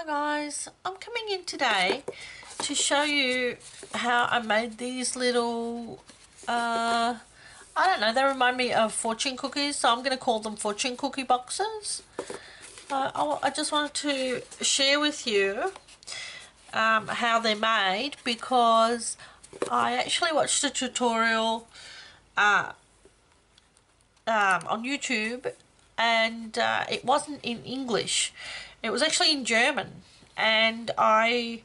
Guys, I'm coming in today to show you how I made these little I don't know, they remind me of fortune cookies, so I'm going to call them fortune cookie boxes. I just wanted to share with you how they're made, because I actually watched a tutorial on YouTube, and it wasn't in English. It was actually in German, and I,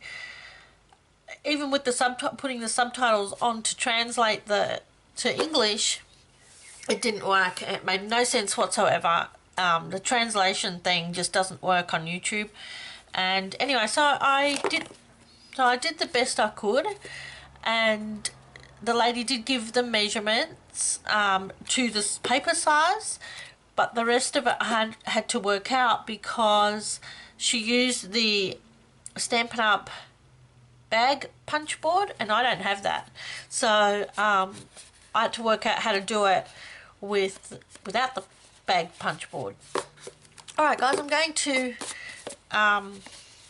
even with the putting the subtitles on to translate to English, it didn't work. It made no sense whatsoever. The translation thing just doesn't work on YouTube. And anyway, so I did the best I could, and the lady did give the measurements to this paper size, but the rest of it I had to work out, because she used the Stampin' Up bag punch board and I don't have that. So I had to work out how to do it without the bag punch board. Alright guys, I'm going to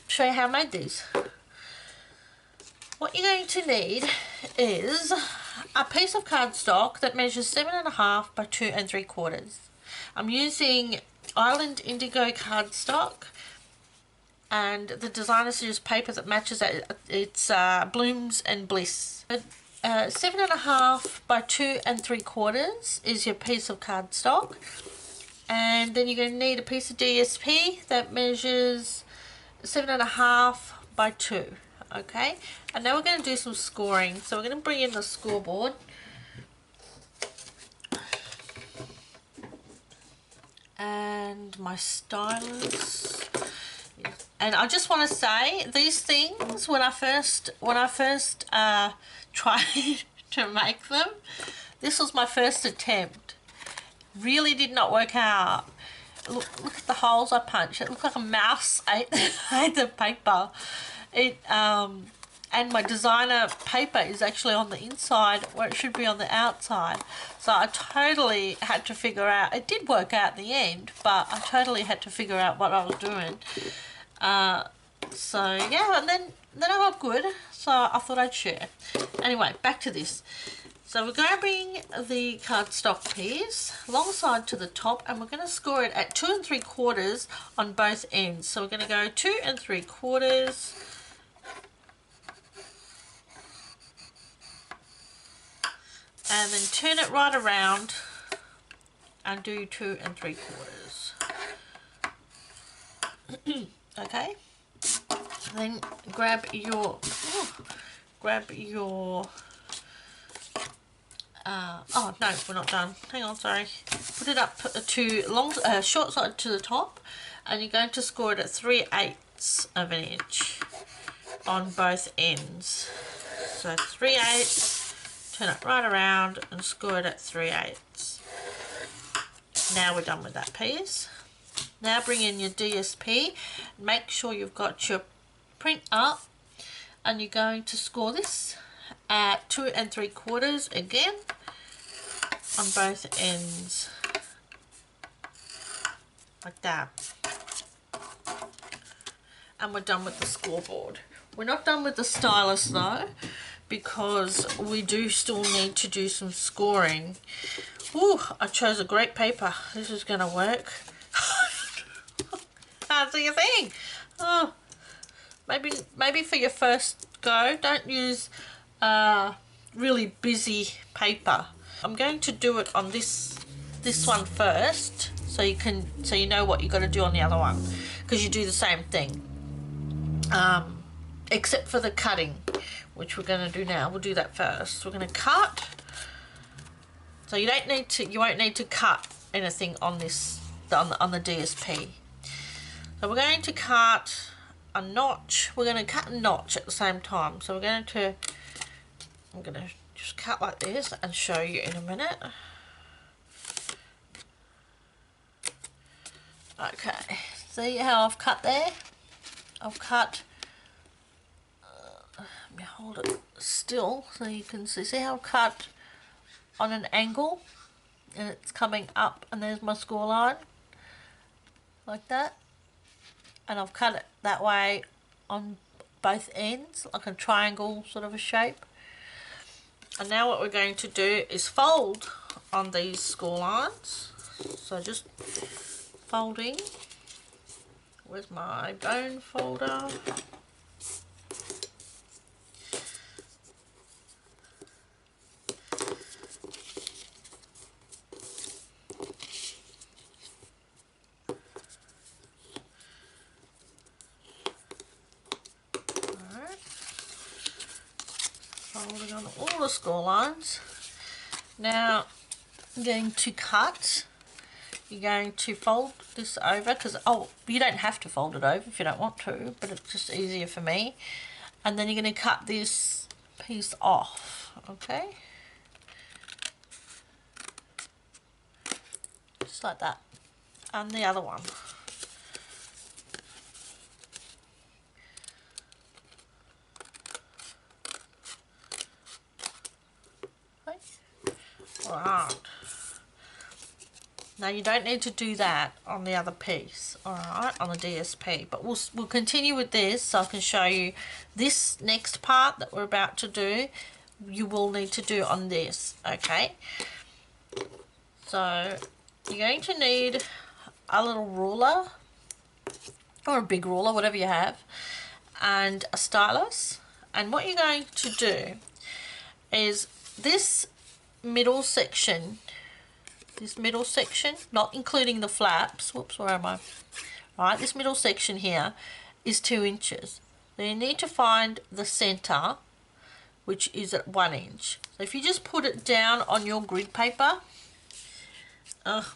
show you how I made these. What you're going to need is a piece of cardstock that measures 7.5 by 2 3/4. I'm using Island Indigo cardstock, and the designer series paper that matches it, it's Blooms and Bliss. 7.5 by 2 3/4 is your piece of cardstock, and then you're going to need a piece of DSP that measures 7.5 by 2. Okay, and now we're going to do some scoring. So we're going to bring in the scoreboard. And my stylus. And I just want to say, these things, when I first tried to make them, this was my first attempt. Really did not work out. Look at the holes I punched. It looked like a mouse ate the paper. And my designer paper is actually on the inside where it should be on the outside. So I totally had to figure out, it did work out in the end, but I totally had to figure out what I was doing. So yeah, and then I got good, so I thought I'd share. Anyway, back to this. So we're grabbing the cardstock piece, long side to the top, and we're going to score it at 2 3/4 on both ends. So we're going to go 2 3/4. And then turn it right around and do 2 3/4. Okay. Then grab your oh no, we're not done. Hang on, sorry. Put it up to short side to the top, and you're going to score it at 3/8 of an inch on both ends. So 3/8. Turn it right around and score it at 3/8. Now we're done with that piece. Now bring in your DSP. Make sure you've got your print up, and you're going to score this at 2 3/4 again on both ends, like that. And we're done with the scoreboard. We're not done with the stylus though, because we do still need to do some scoring. Ooh, I chose a great paper. This is going to work. Can't see a thing. Oh, maybe for your first go, don't use really busy paper. I'm going to do it on this one first, so you know what you got to do on the other one, because you do the same thing, except for the cutting, which we're going to do now. We'll do that first. We're going to cut. So you won't need to cut anything on this on the DSP. So we're going to cut a notch. We're going to cut a notch at the same time. So I'm going to just cut like this and show you in a minute. Okay, see how I've cut there? I've cut. Let me hold it still so you can see how I've cut on an angle, and it's coming up, and there's my score line like that. and I've cut it that way on both ends, like a triangle sort of a shape. And now what we're going to do is fold on these score lines. So just folding. Where's my bone folder? Folding on all the score lines. Now I'm going to cut. You're going to fold this over because, oh, you don't have to fold it over if you don't want to, but it's just easier for me. And then you're going to cut this piece off, okay? Just like that. And the other one. Okay. Alright. Now you don't need to do that on the other piece, alright, on the DSP, but we'll continue with this so I can show you this next part that we're about to do. You will need to do on this, okay? So you're going to need a little ruler or a big ruler, whatever you have, and a stylus. And what you're going to do is this middle section, not including the flaps, whoops, where am I? Right, this middle section here is 2 inches. So you need to find the center, which is at 1 inch. So if you just put it down on your grid paper,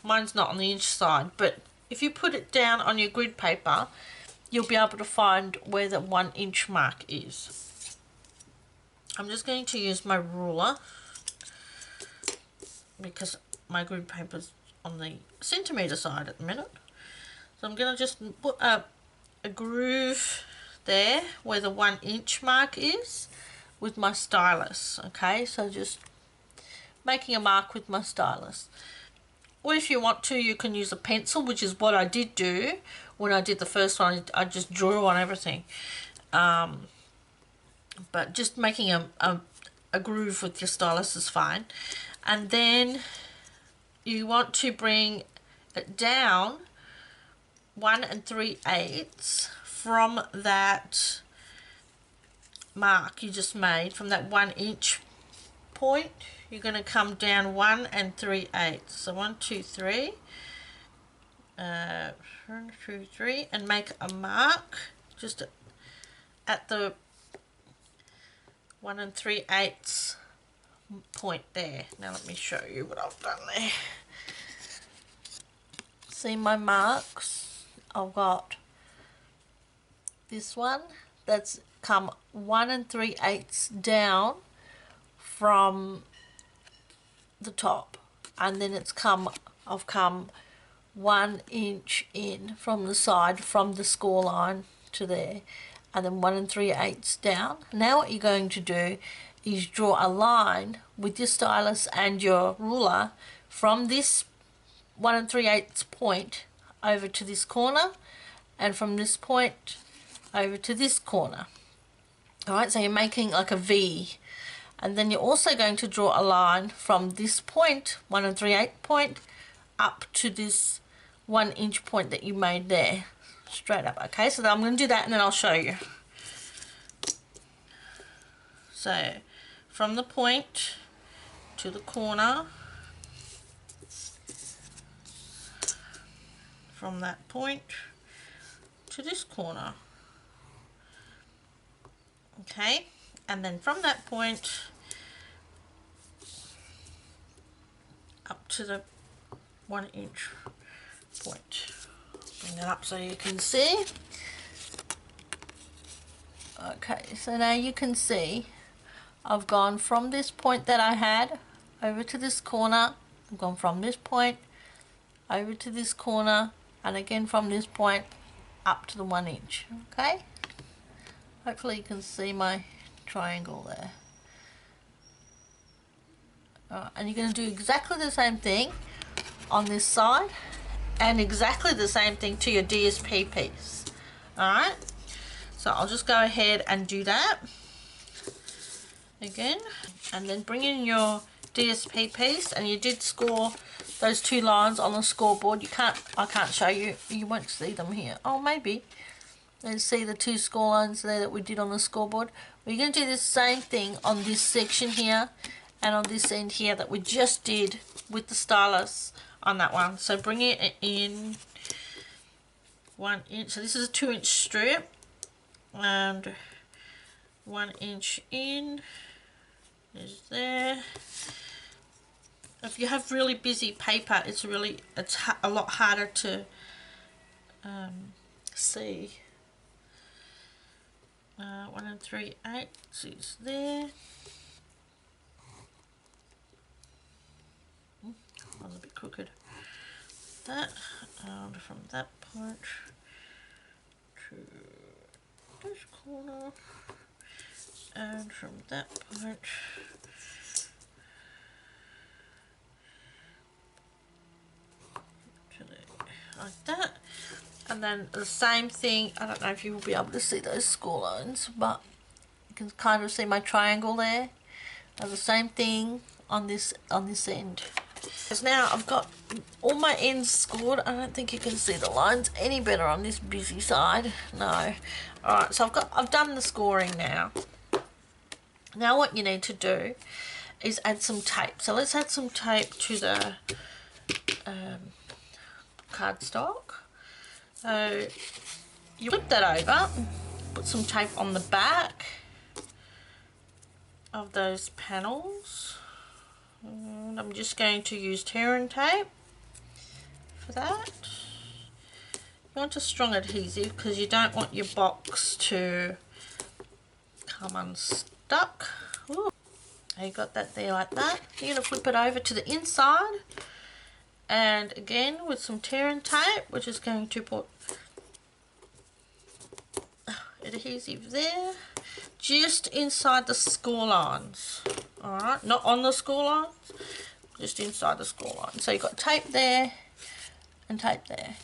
mine's not on the inch side, but if you put it down on your grid paper, you'll be able to find where the 1 inch mark is. I'm just going to use my ruler because my grid paper's on the centimetre side at the minute. So I'm going to just put a groove there where the 1 inch mark is with my stylus, okay? So just making a mark with my stylus. Or if you want to, you can use a pencil, which is what I did do when I did the first one. I just drew on everything. But just making a groove with your stylus is fine. And then you want to bring it down 1 3/8 from that mark you just made, from that 1 inch point. You're going to come down 1 3/8. So 1, 2, 3. 1, 2, 3, and make a mark just at the 1 3/8 point there. Now let me show you what I've done there. See my marks? I've got this one that's come 1 3/8 down from the top, and then I've come 1 inch in from the side, from the score line to there, and then 1 3/8 down. Now what you're going to do is draw a line with your stylus and your ruler from this 1 3/8 point over to this corner, and from this point over to this corner. Alright, so you're making like a V. And then you're also going to draw a line from this point, 1 3/8 point, up to this 1 inch point that you made there, straight up. Okay, so I'm going to do that and then I'll show you. So from the point to the corner, from that point to this corner. Okay, and then from that point up to the 1 inch point. Bring that up so you can see. Okay, so now you can see I've gone from this point that I had over to this corner. I've gone from this point over to this corner, and again from this point up to the 1 inch. Okay, hopefully you can see my triangle there. And you're going to do exactly the same thing on this side, and exactly the same thing to your DSP piece. Alright, so I'll just go ahead and do that again, and then bring in your DSP piece, and you did score those 2 lines on the scoreboard. I can't show you, you won't see them here. Oh, maybe. Let's see the 2 score lines there that we did on the scoreboard. We're going to do the same thing on this section here and on this end here that we just did with the stylus on that one. So bring it in 1 inch. So this is a 2-inch strip, and 1 inch in is there. If you have really busy paper, it's a lot harder to see. 1 3/8 is there. That was a bit crooked. That, and from that point to this corner, and from that point to there, like that. And then the same thing, I don't know if you will be able to see those score lines, but you can kind of see my triangle there. And the same thing on this end. Because now I've got all my ends scored. I don't think you can see the lines any better on this busy side. No. Alright, so I've done the scoring now. Now what you need to do is add some tape. So let's add some tape to the cardstock. So you flip that over, put some tape on the back of those panels. And I'm just going to use tear and tape for that. You want a strong adhesive because you don't want your box to come unstuck. Ooh. You got that there like that. You're going to flip it over to the inside, and again with some tear and tape we're just going to put adhesive there just inside the score lines. Alright, not on the score lines, just inside the score line. So you've got tape there and tape there.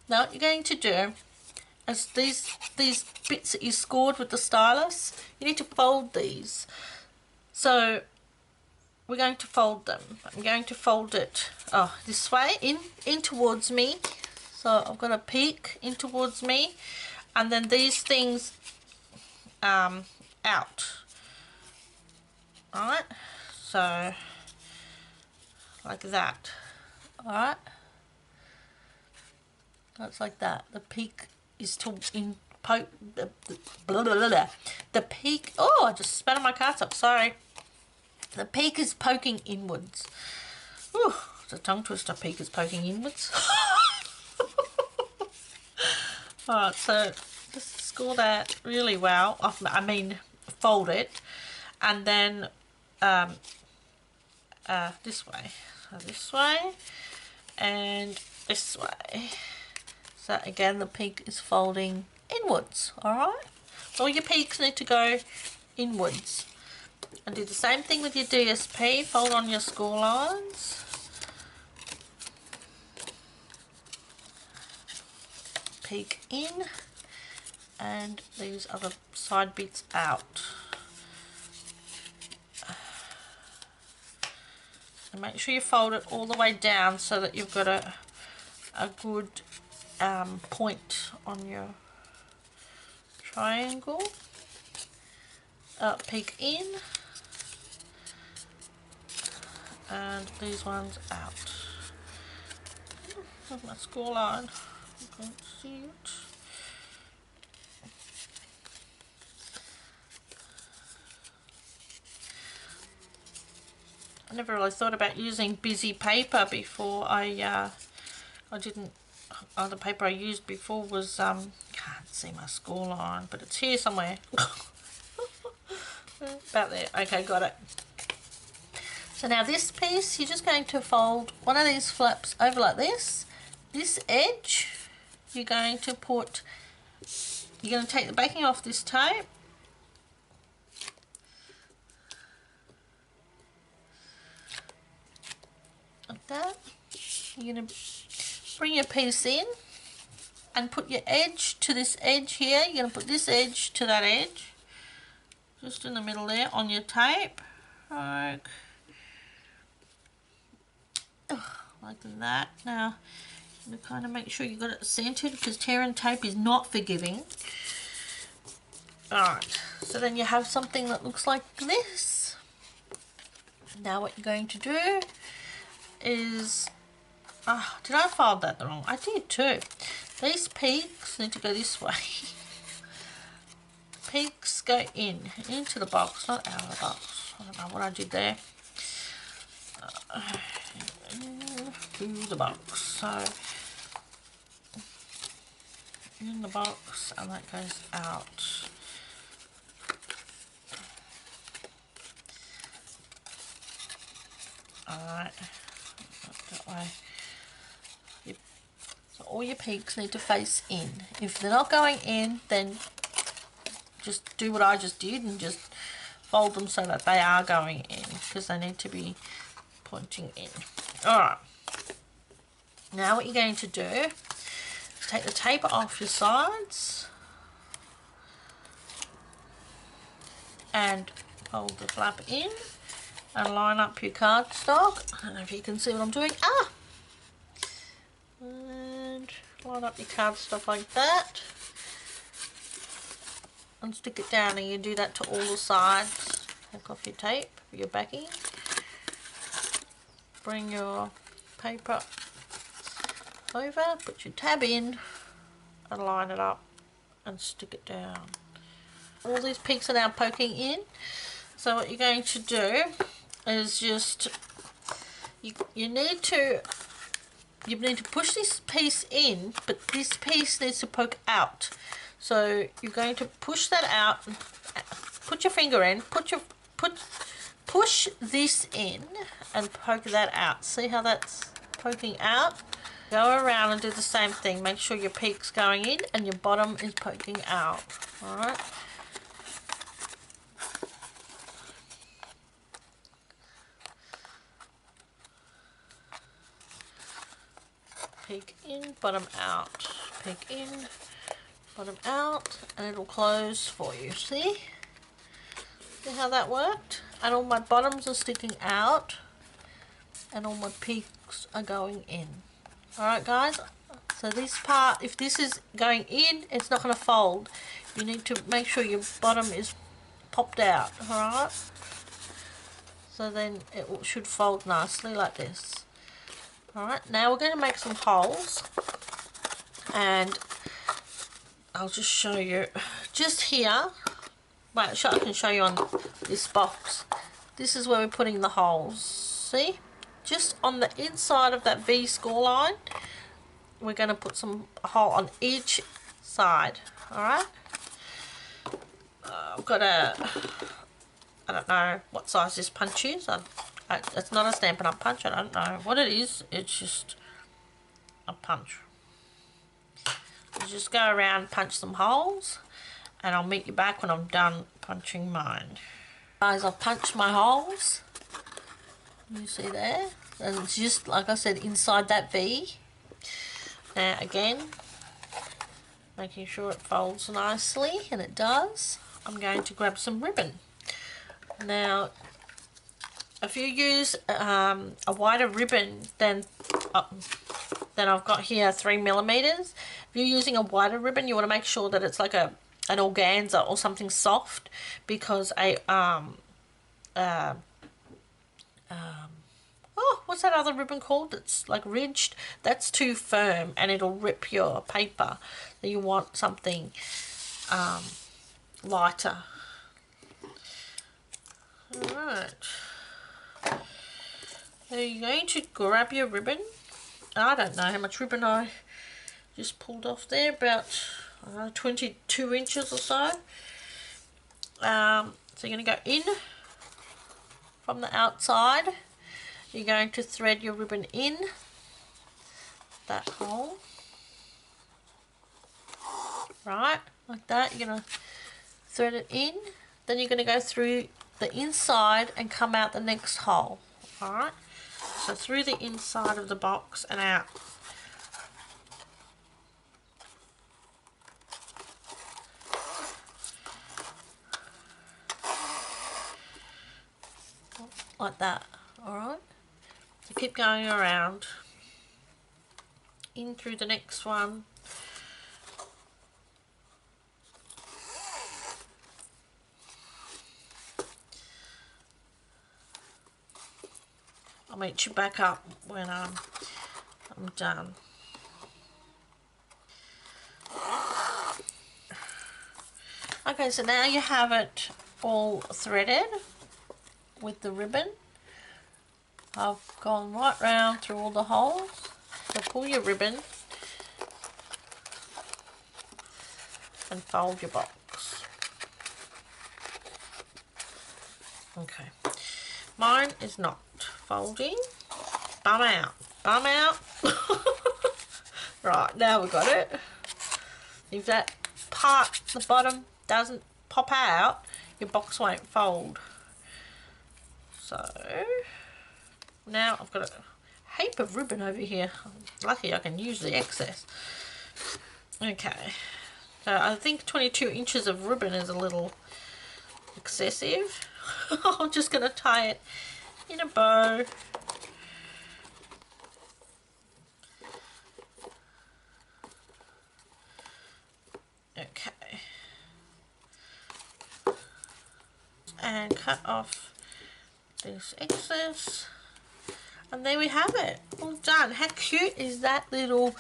Now what you're going to do is these bits that you scored with the stylus, you need to fold these. So we're going to fold them. I'm going to fold it this way, in towards me. So I've got a peak in towards me, and then these things out. Alright, so like that. Alright, that's like that. The peak is the peak. Oh, I just spat on my cards up. Sorry. The peak is poking inwards. Ooh, it's a tongue twister. Peak is poking inwards. Alright, so just score that really well. I mean, fold it, and then this way. So this way and this way. So again, the peak is folding inwards. Alright, all your peaks need to go inwards. And do the same thing with your DSP. Fold on your score lines. Peek in, and these other side bits out. And make sure you fold it all the way down so that you've got a good point on your triangle. Peek in, and these ones out. There's my score line. You can't see it. I never really thought about using busy paper before. I didn't. The paper I used before was can't see my score line, but it's here somewhere. About there. Okay, got it. So now this piece, you're just going to fold one of these flaps over like this. This edge, you're going to take the backing off this tape. Like that. You're going to bring your piece in and put your edge to this edge here. You're going to put this edge to that edge, just in the middle there on your tape, like that. Now, you kind of make sure you got it centered, because tearing tape is not forgiving. Alright, so then you have something that looks like this. Now what you're going to do is, did I fold that wrong? I did too. These peaks need to go this way. Peaks go into the box, not out of the box. I don't know what I did there. Into the box. So in the box, and that goes out. Alright, that way. So all your peaks need to face in. If they're not going in, then just do what I just did and just fold them so that they are going in, because they need to be pointing in. Alright, now what you're going to do is take the tape off your sides and fold the flap in and line up your cardstock. I don't know if you can see what I'm doing. And line up your cardstock like that and stick it down, and you do that to all the sides. Take off your tape, your backing. Bring your paper over, put your tab in and line it up and stick it down. All these peaks are now poking in. So what you're going to do is just, you need to push this piece in, but this piece needs to poke out. So you're going to push that out, and put your finger in, push this in and poke that out. See how that's poking out? Go around and do the same thing. Make sure your peak's going in and your bottom is poking out. Alright. Peek in, bottom out. Peek in, bottom out, and it'll close for you. See? See how that worked? And all my bottoms are sticking out and all my peaks are going in. Alright guys, so this part, if this is going in, it's not going to fold. You need to make sure your bottom is popped out, alright? So then it should fold nicely like this. Alright, now we're going to make some holes, and I'll just show you just here. Wait, I can show you on this box. This is where we're putting the holes. See? Just on the inside of that V score line, we're going to put some hole on each side. Alright? I've got I don't know what size this punch is. It's not a Stampin' Up! Punch. I don't know what it is. It's just a punch. You just go around, punch some holes, and I'll meet you back when I'm done punching mine. Guys, I've punched my holes. You see there? And it's just, like I said, inside that V. Now again, making sure it folds nicely, and it does. I'm going to grab some ribbon. Now, if you use a wider ribbon than I've got here, 3mm. If you're using a wider ribbon, you want to make sure that it's like an organza or something soft, because what's that other ribbon called that's like ridged? That's too firm and it'll rip your paper. So you want something lighter. Alright. So you're going to grab your ribbon. I don't know how much ribbon I just pulled off there, about 22 inches or so. So you're going to go in from the outside. You're going to thread your ribbon in that hole. Right, like that. You're going to thread it in. Then you're going to go through the inside and come out the next hole. Alright, so through the inside of the box and out. like that. Alright, so keep going around, in through the next one. I'll meet you back up when I'm done. Okay, so now you have it all threaded with the ribbon. I've gone right round through all the holes. So pull your ribbon and fold your box. Okay, mine is not folding. Bum out, bum out. Right, now we've got it. If that part, the bottom, doesn't pop out, your box won't fold. So now I've got a heap of ribbon over here. Lucky I can use the excess. Okay, so I think 22 inches of ribbon is a little excessive. I'm just going to tie it in a bow. Okay, and cut off this excess, and there we have it, all done. How cute is that little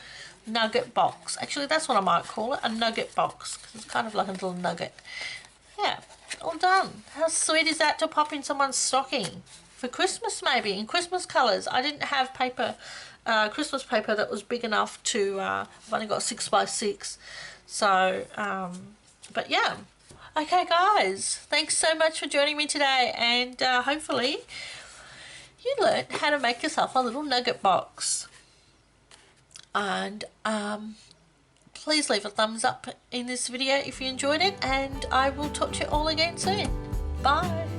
nugget box? Actually, that's what I might call it, a nugget box, because it's kind of like a little nugget. Yeah, all done. How sweet is that to pop in someone's stocking for Christmas, maybe in Christmas colours? I didn't have paper, Christmas paper that was big enough to, I've only got 6x6, so but yeah. Okay guys, thanks so much for joining me today, and hopefully you learned how to make yourself a little nugget box. And please leave a thumbs up in this video if you enjoyed it, and I will talk to you all again soon. Bye.